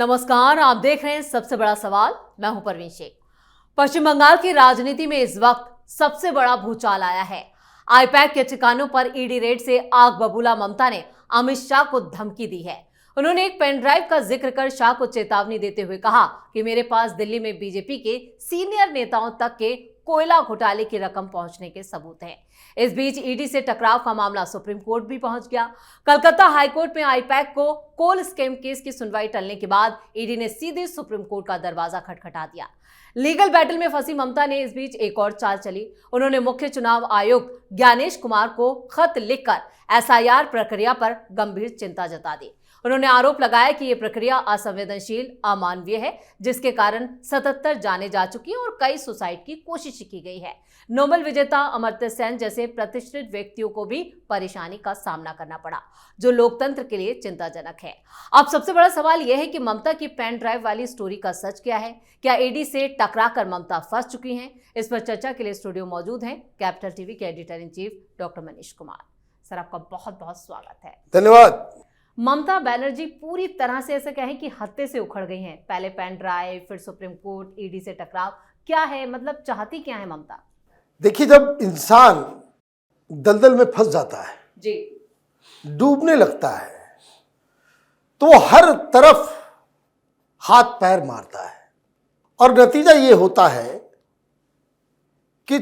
नमस्कार, आप देख रहे हैं सबसे बड़ा सवाल। मैं हूं परवीन शेख। पश्चिम बंगाल की राजनीति में इस वक्त सबसे बड़ा भूचाल आया है। आईपैक के ठिकानों पर ईडी रेड से आग बबूला ममता ने अमित शाह को धमकी दी है। उन्होंने एक पेन ड्राइव का जिक्र कर शाह को चेतावनी देते हुए कहा कि मेरे पास दिल्ली में बीजेपी के सीनियर नेताओं तक के कोयला घोटाले की रकम पहुंचने के सबूत हैं। इस बीच ईडी से टकराव का मामला सुप्रीम कोर्ट भी पहुंच गया। कलकत्ता हाईकोर्ट में आईपैक को कोल स्कैम केस की सुनवाई टलने के बाद ईडी ने सीधे सुप्रीम कोर्ट का दरवाजा खटखटा दिया। लीगल बैटल में फंसी ममता ने इस बीच एक और चाल चली। उन्होंने मुख्य चुनाव आयुक्त ज्ञानेश कुमार को खत लिखकर एसआईआर प्रक्रिया पर गंभीर चिंता जता दी। उन्होंने आरोप लगाया कि यह प्रक्रिया असंवेदनशील, अमानवीय है, जिसके कारण 77 जाने जा चुकी हैं और कई सुसाइड की कोशिश की गई है। नोबेल विजेता अमर्त्य सेन जैसे प्रतिष्ठित व्यक्तियों को भी परेशानी का सामना करना पड़ा, जो लोकतंत्र के लिए चिंताजनक है। अब सबसे बड़ा सवाल यह है कि ममता की पेन ड्राइव वाली स्टोरी का सच क्या है? क्या ईडी से टकराकर ममता फंस चुकी हैं? इस पर चर्चा के लिए स्टूडियो मौजूद हैं कैपिटल टीवी के editor in chief doctor Manish Kumar. Sir, आपका बहुत बहुत स्वागत है। धन्यवाद। ममता बनर्जी पूरी तरह से ऐसा कहें कि हत्थे से उखड़ गई हैं। पहले पेन ड्राइव, फिर सुप्रीम कोर्ट, ईडी से टकराव। क्या है, मतलब चाहती क्या है ममता? देखिए, जब इंसान दलदल में फंस जाता है जी, डूबने लगता है, तो वो हर तरफ हाथ पैर मारता है और नतीजा ये होता है कि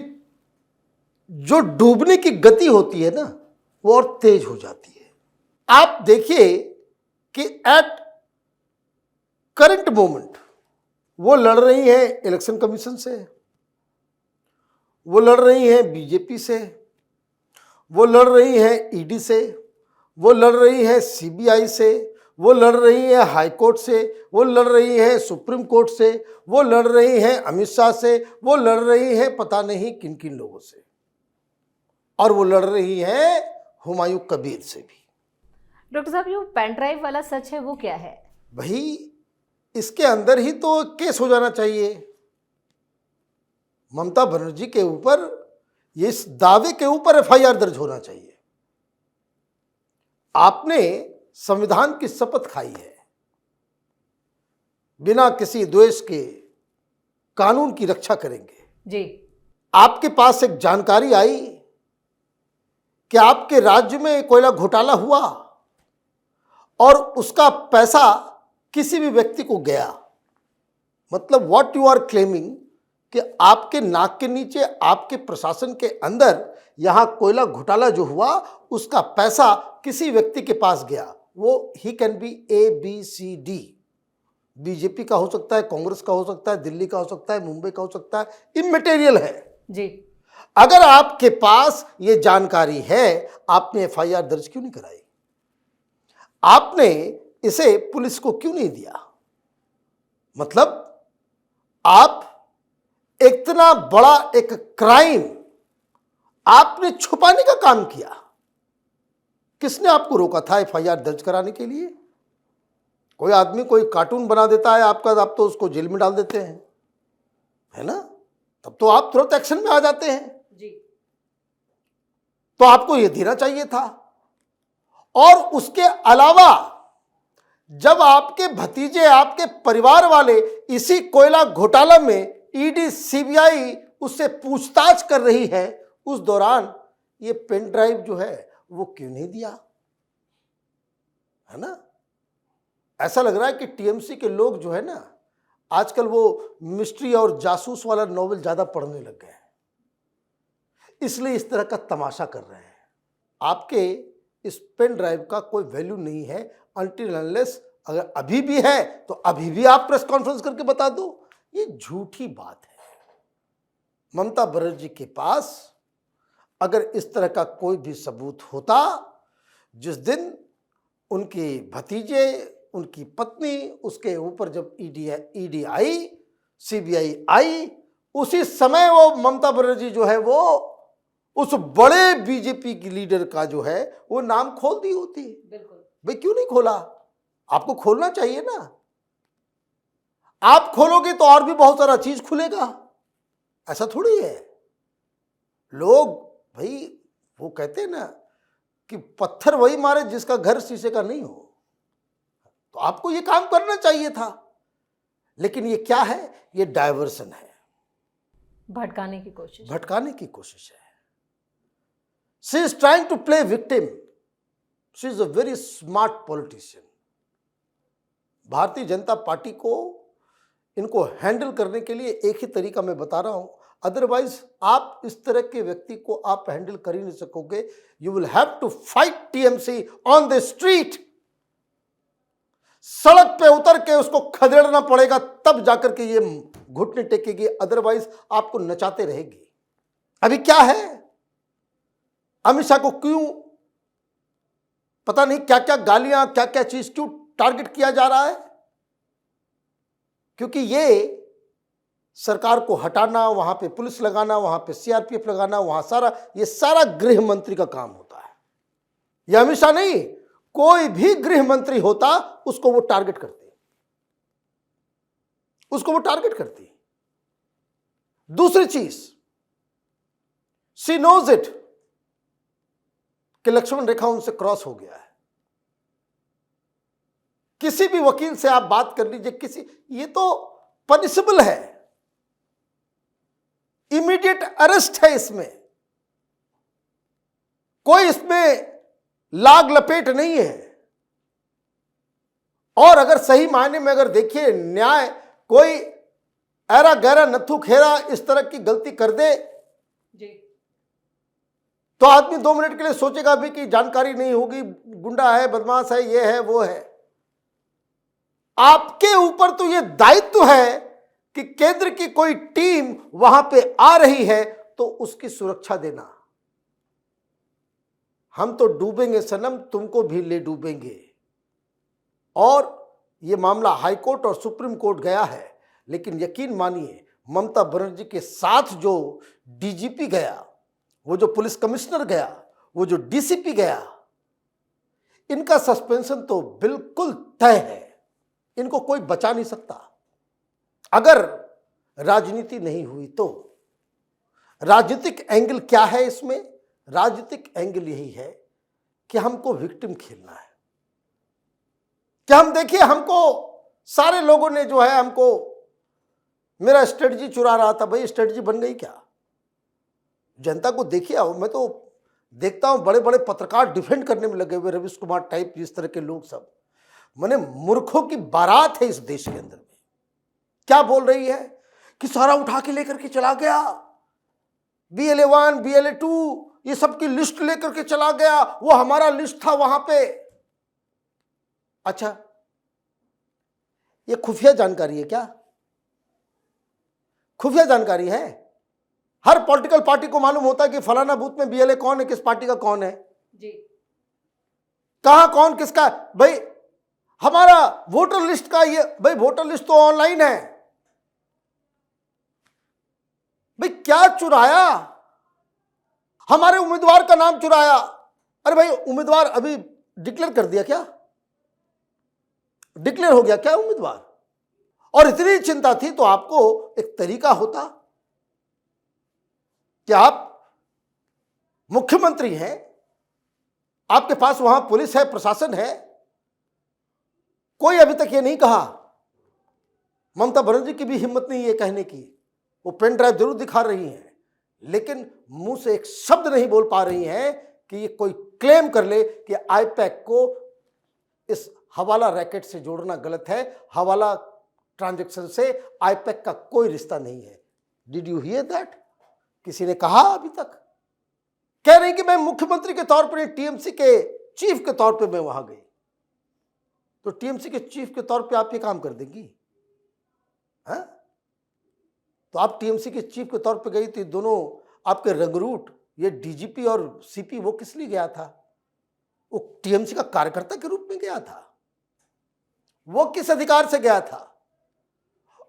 जो डूबने की गति होती है ना, वो और तेज हो जाती है। आप देखिए कि एट करंट मोमेंट वो लड़ रही हैं इलेक्शन कमीशन से, वो लड़ रही हैं बीजेपी से, वो लड़ रही हैं ईडी से, वो लड़ रही हैं सीबीआई से, वो लड़ रही हैं हाई कोर्ट से, वो लड़ रही हैं सुप्रीम कोर्ट से, वो लड़ रही हैं अमित शाह से, वो लड़ रही हैं पता नहीं किन किन लोगों से, और वो लड़ रही हैं हुमायूं कबीर से भी। डॉक्टर साहब, जो पेन ड्राइव वाला सच है वो क्या है? भाई, इसके अंदर ही तो केस हो जाना चाहिए। ममता बनर्जी के ऊपर, इस दावे के ऊपर एफआईआर दर्ज होना चाहिए। आपने संविधान की शपथ खाई है, बिना किसी द्वेष के कानून की रक्षा करेंगे जी। आपके पास एक जानकारी आई कि आपके राज्य में कोयला घोटाला हुआ और उसका पैसा किसी भी व्यक्ति को गया। मतलब व्हाट यू आर क्लेमिंग कि आपके नाक के नीचे, आपके प्रशासन के अंदर यहां कोयला घोटाला जो हुआ, उसका पैसा किसी व्यक्ति के पास गया। वो he can be ABCD, BJP का हो सकता है, कांग्रेस का हो सकता है, दिल्ली का हो सकता है, मुंबई का हो सकता है, इमैटेरियल है जी। अगर आपके पास ये जानकारी है, आपने एफआईआर दर्ज क्यों नहीं कराई? आपने इसे पुलिस को क्यों नहीं दिया? मतलब आप इतना बड़ा एक क्राइम आपने छुपाने का काम किया। किसने आपको रोका था एफआईआर दर्ज कराने के लिए? कोई आदमी कोई कार्टून बना देता है आपका, आप तो उसको जेल में डाल देते हैं, है ना? तब तो आप तुरंत एक्शन में आ जाते हैं जी। तो आपको यह देना चाहिए था। और उसके अलावा जब आपके भतीजे, आपके परिवार वाले इसी कोयला घोटाला में ईडी सीबीआई उससे पूछताछ कर रही है, उस दौरान ये पेन ड्राइव जो है वो क्यों नहीं दिया? है ना? ऐसा लग रहा है कि टीएमसी के लोग जो है ना, आजकल वो मिस्ट्री और जासूस वाला नॉवेल ज्यादा पढ़ने लग गए हैं, इसलिए इस तरह का तमाशा कर रहे हैं। आपके इस पेन ड्राइव का कोई वैल्यू नहीं है अनटिल अनलेस, अगर अभी भी है तो अभी भी आप प्रेस कॉन्फ्रेंस करके बता दो। ये झूठी बात है। ममता बनर्जी के पास अगर इस तरह का कोई भी सबूत होता, जिस दिन उनके भतीजे, उनकी पत्नी, उसके ऊपर जब ईडी आई, सीबीआई आई, उसी समय वो ममता बनर्जी जो है वो उस बड़े बीजेपी की लीडर का जो है वो नाम खोल दी होती। बिल्कुल। भाई, क्यों नहीं खोला? आपको खोलना चाहिए ना। आप खोलोगे तो और भी बहुत सारा चीज खुलेगा। ऐसा थोड़ी है। लोग, भाई, वो कहते हैं ना कि पत्थर वही मारे जिसका घर शीशे का नहीं हो। तो आपको ये काम करना चाहिए था। लेकिन ये क्या है? ये डायवर्सन है, भटकाने की कोशिश। भटकाने की कोशिश है। She is trying to play victim. She is a very smart politician. Bharatiya Janata party को इनको हैंडल करने के लिए एक ही तरीका मैं बता रहा हूं, अदरवाइज आप इस तरह के व्यक्ति को आप हैंडल कर ही नहीं सकोगे। You will have to fight TMC on the street. सड़क पे उतर के उसको खदेड़ना पड़ेगा, तब जाकर के ये घुटने टेकेगी, अदरवाइज आपको नचाते रहेगी। अभी क्या है, अमित शाह को क्यों पता नहीं क्या क्या गालियां, क्या क्या चीज क्यों टारगेट किया जा रहा है? क्योंकि ये सरकार को हटाना, वहां पे पुलिस लगाना, वहां पे सीआरपीएफ लगाना, वहां ये सारा गृह मंत्री का काम होता है। यह अमित शाह नहीं, कोई भी गृह मंत्री होता उसको वो टारगेट करते, उसको वो टारगेट करती। दूसरी चीज, शी नोज इट कि लक्ष्मण रेखा उनसे क्रॉस हो गया है। किसी भी वकील से आप बात कर लीजिए, ये तो पनिशेबल है, इमीडिएट अरेस्ट है इसमें, कोई इसमें लाग लपेट नहीं है। और अगर सही मायने में अगर देखिए न्याय, कोई ऐरा गहरा नथु खेरा इस तरह की गलती कर दे जी, तो आदमी 2 मिनट के लिए सोचेगा भी कि जानकारी नहीं होगी, गुंडा है, बदमाश है, ये है, वो है। आपके ऊपर तो ये दायित्व है कि केंद्र की कोई टीम वहां पे आ रही है तो उसकी सुरक्षा देना। हम तो डूबेंगे सनम, तुमको भी ले डूबेंगे। और ये मामला हाई कोर्ट और सुप्रीम कोर्ट गया है, लेकिन यकीन मानिए ममता बनर्जी के साथ जो डीजीपी गया, वो जो पुलिस कमिश्नर गया, वो जो डीसीपी गया, इनका सस्पेंशन तो बिल्कुल तय है। इनको कोई बचा नहीं सकता। अगर राजनीति नहीं हुई तो राजनीतिक एंगल क्या है इसमें? राजनीतिक एंगल यही है कि हमको विक्टिम खेलना है, कि हम देखिए, हमको सारे लोगों ने जो है हमको मेरा स्ट्रेटजी चुरा रहा था। भाई स्ट्रेटजी बन गई क्या? जनता को देखिए, मैं तो देखता हूं बड़े बड़े पत्रकार डिफेंड करने में लगे हुए, रवीश कुमार टाइप जिस तरह के लोग, सब माने मूर्खों की बारात है इस देश के अंदर में। क्या बोल रही है कि सारा उठा के लेकर के चला गया, BLA1 BLA2 ये सब की लिस्ट लेकर के चला गया, वो हमारा लिस्ट था वहां पे। अच्छा, ये खुफिया जानकारी है क्या? खुफिया जानकारी है। हर पॉलिटिकल पार्टी को मालूम होता है कि फलाना बूथ में BLA कौन है, किस पार्टी का कौन है जी, कहां कौन किसका। भाई हमारा वोटर लिस्ट का ये, भाई वोटर लिस्ट तो ऑनलाइन है। भाई क्या चुराया? हमारे उम्मीदवार का नाम चुराया। अरे भाई उम्मीदवार अभी डिक्लेयर कर दिया क्या? डिक्लेयर हो गया क्या उम्मीदवार? और इतनी चिंता थी तो आपको एक तरीका होता कि आप मुख्यमंत्री हैं, आपके पास वहां पुलिस है, प्रशासन है, कोई अभी तक ये नहीं कहा। ममता बनर्जी की भी हिम्मत नहीं है कहने की। वो पेन ड्राइव जरूर दिखा रही हैं, लेकिन मुंह से एक शब्द नहीं बोल पा रही हैं कि ये कोई क्लेम कर ले कि आईपैक को इस हवाला रैकेट से जोड़ना गलत है, हवाला ट्रांजैक्शन से आईपैक का कोई रिश्ता नहीं है। Did you here that? किसी ने कहा अभी तक? कह रही कि मैं मुख्यमंत्री के तौर पर, टीएमसी के चीफ के तौर पर मैं वहां गई। तो टीएमसी के चीफ के तौर पे आप ये काम कर देंगी? हैं? तो आप टीएमसी के चीफ के तौर पे गई थी, दोनों आपके रंगरूट, ये डीजीपी और सीपी, वो किस लिए गया था? वो टीएमसी का कार्यकर्ता के रूप में गया था। वो किस अधिकार से गया था?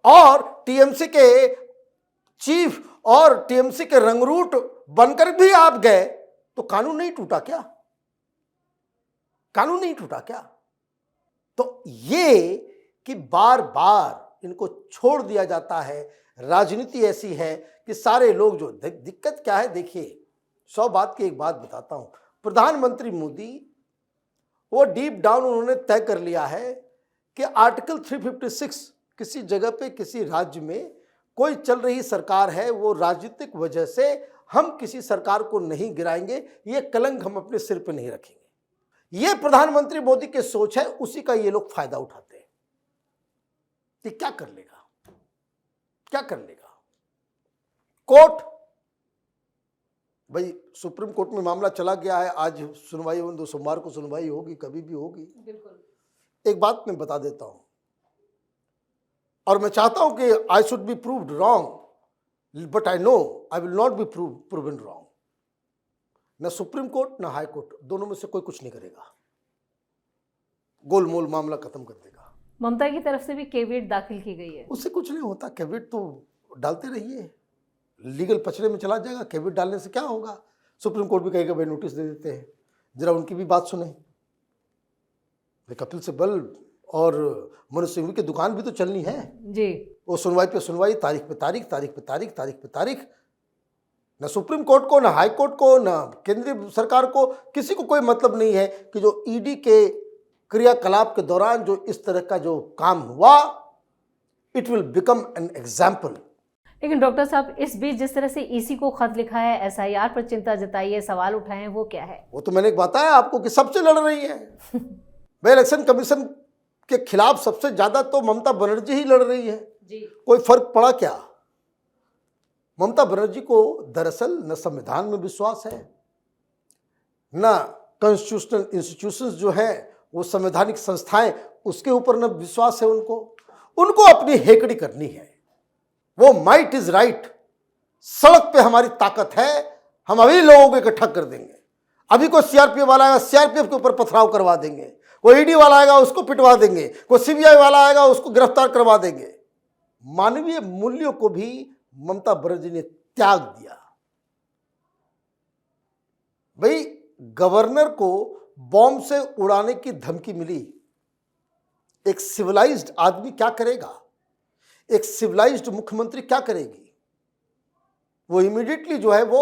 और टीएमसी के चीफ और टीएमसी के रंगरूट बनकर भी आप गए, तो कानून नहीं टूटा क्या? कानून नहीं टूटा क्या? तो ये कि बार बार इनको छोड़ दिया जाता है। राजनीति ऐसी है कि सारे लोग जो दिक्कत क्या है, देखिए 100 बात की एक बात बताता हूं। प्रधानमंत्री मोदी वो डीप डाउन उन्होंने तय कर लिया है कि आर्टिकल 356 किसी जगह पे किसी राज्य में कोई चल रही सरकार है, वो राजनीतिक वजह से हम किसी सरकार को नहीं गिराएंगे, ये कलंक हम अपने सिर पे नहीं रखेंगे। ये प्रधानमंत्री मोदी की सोच है, उसी का ये लोग फायदा उठाते हैं। ये क्या कर लेगा, क्या कर लेगा कोर्ट? भाई सुप्रीम कोर्ट में मामला चला गया है, आज सुनवाई होगी, 2 सोमवार को सुनवाई होगी, कभी भी होगी। बिल्कुल। एक बात मैं बता देता हूं, और मैं चाहता हूं कि I should be proved wrong, but I know I will not be proven wrong. न सुप्रीम कोर्ट न हाई कोर्ट, दोनों में से कोई कुछ नहीं करेगा, गोलमोल मामला खत्म कर देगा। ममता की तरफ से भी कैविएट दाखिल की गई है, उससे कुछ नहीं होता। कैविएट तो डालते रहिए, लीगल पचड़े में चला जाएगा। कैविएट डालने से क्या होगा? सुप्रीम कोर्ट भी कहेगा भाई नोटिस दे देते हैं, जरा उनकी भी बात सुने। कपिल सिब्बल और मनोज सिंघवी की दुकान भी तो चलनी है जी। वो सुनवाई पे सुनवाई, तारीख पे तारीख, तारीख पे तारीख, तारीख पे तारीख। न सुप्रीम कोर्ट को, न हाई कोर्ट को, न केंद्रीय सरकार को, किसी को कोई मतलब नहीं है कि जो ईडी के क्रियाकलाप के दौरान जो इस तरह का जो काम हुआ, it will become an example. लेकिन डॉक्टर साहब, इस बीच जिस तरह से ईसी को खत लिखा है, एसआईआर पर चिंता जताई है, सवाल उठाए हैं, वो क्या है? वो तो मैंने बताया आपको कि सबसे लड़ रही है। भाई इलेक्शन कमीशन के खिलाफ सबसे ज्यादा तो ममता बनर्जी ही लड़ रही है जी। कोई फर्क पड़ा क्या? ममता बनर्जी को दरअसल न संविधान में विश्वास है, न कॉन्स्टिट्यूशनल इंस्टीट्यूशंस जो है वो संवैधानिक संस्थाएं, उसके ऊपर न विश्वास है उनको अपनी हेकड़ी करनी है। वो माइट इज राइट, सड़क पे हमारी ताकत है, हम अभी लोगों को इकट्ठा कर देंगे। अभी कोई सीआरपीएफ वाला आएगा, सीआरपीएफ के ऊपर पथराव करवा देंगे, कोई ईडी वाला आएगा उसको पिटवा देंगे, कोई सीबीआई वाला आएगा उसको गिरफ्तार करवा देंगे। मानवीय मूल्यों को भी ममता बनर्जी ने त्याग दिया। भाई गवर्नर को बॉम्ब से उड़ाने की धमकी मिली, एक सिविलाइज्ड आदमी क्या करेगा? एक सिविलाइज्ड मुख्यमंत्री क्या करेगी? वो इमीडिएटली जो है वो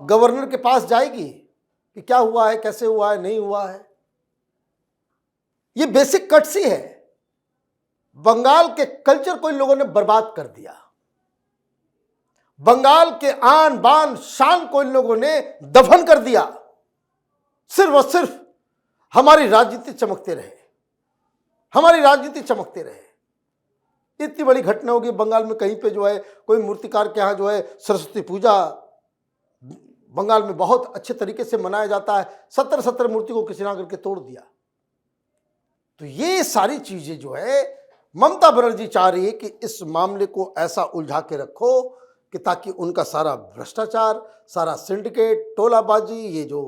गवर्नर के पास जाएगी कि क्या हुआ है, कैसे हुआ है, नहीं हुआ है। ये बेसिक कटसी है। बंगाल के कल्चर को इन लोगों ने बर्बाद कर दिया। बंगाल के आन बान शान को इन लोगों ने दफन कर दिया। सिर्फ और सिर्फ हमारी राजनीति चमकते रहे, हमारी राजनीति चमकते रहे। इतनी बड़ी घटना होगी बंगाल में, कहीं पे जो है कोई मूर्तिकार के यहाँ जो है सरस्वती पूजा बंगाल में बहुत अच्छे तरीके से मनाया जाता है, 70 मूर्ति को किसी ने आकर के तोड़ दिया। तो ये सारी चीजें जो है ममता बनर्जी चाह रही है कि इस मामले को ऐसा उलझा के रखो कि ताकि उनका सारा भ्रष्टाचार, सारा सिंडिकेट, टोलाबाजी, ये जो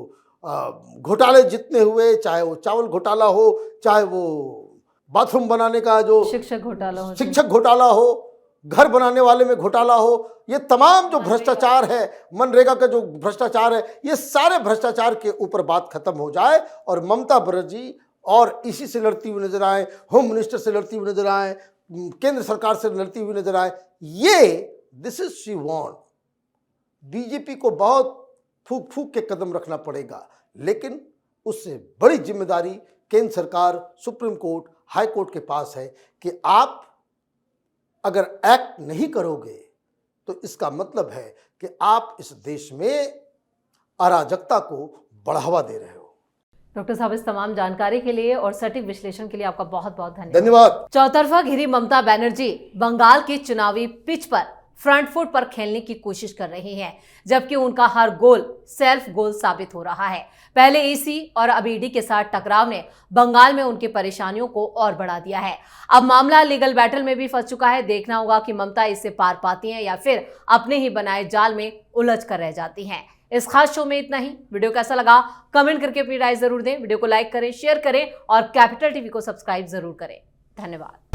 घोटाले जितने हुए, चाहे वो चावल घोटाला हो, चाहे वो बाथरूम बनाने का जो शिक्षक घोटाला हो, घर बनाने वाले में घोटाला हो, ये तमाम जो भ्रष्टाचार है, मनरेगा का जो भ्रष्टाचार है, ये सारे भ्रष्टाचार के ऊपर बात खत्म हो जाए और ममता बनर्जी और इसी से लड़ती हुई नजर आए, होम मिनिस्टर से लड़ती हुई नजर आए, केंद्र सरकार से लड़ती हुई नजर आए। ये this is she want. BJP को बहुत फूक फूक के कदम रखना पड़ेगा, लेकिन उससे बड़ी जिम्मेदारी केंद्र सरकार, सुप्रीम कोर्ट, हाई कोर्ट के पास है कि आप अगर एक्ट नहीं करोगे तो इसका मतलब है कि आप इस देश में अराजकता को बढ़ावा दे रहे हो। डॉक्टर साहब, इस तमाम जानकारी के लिए और सटीक विश्लेषण के लिए आपका बहुत बहुत धन्यवाद। धन्यवाद। चौतरफा घिरी ममता बनर्जी बंगाल की चुनावी पिच पर फ्रंट फुट पर खेलने की कोशिश कर रही हैं, जबकि उनका हर गोल सेल्फ गोल साबित हो रहा है। पहले ईसी और अब ईडी के साथ टकराव ने बंगाल में उनकी परेशानियों को और बढ़ा दिया है। अब मामला लीगल बैटल में भी फंस चुका है। देखना होगा कि ममता इससे पार पाती हैं या फिर अपने ही बनाए जाल में उलझ कर रह जाती हैं। इस खास शो में इतना ही। वीडियो कैसा लगा कमेंट करके अपनी राय जरूर दें। वीडियो को लाइक करें, शेयर करें और कैपिटल टीवी को सब्सक्राइब जरूर करें। धन्यवाद।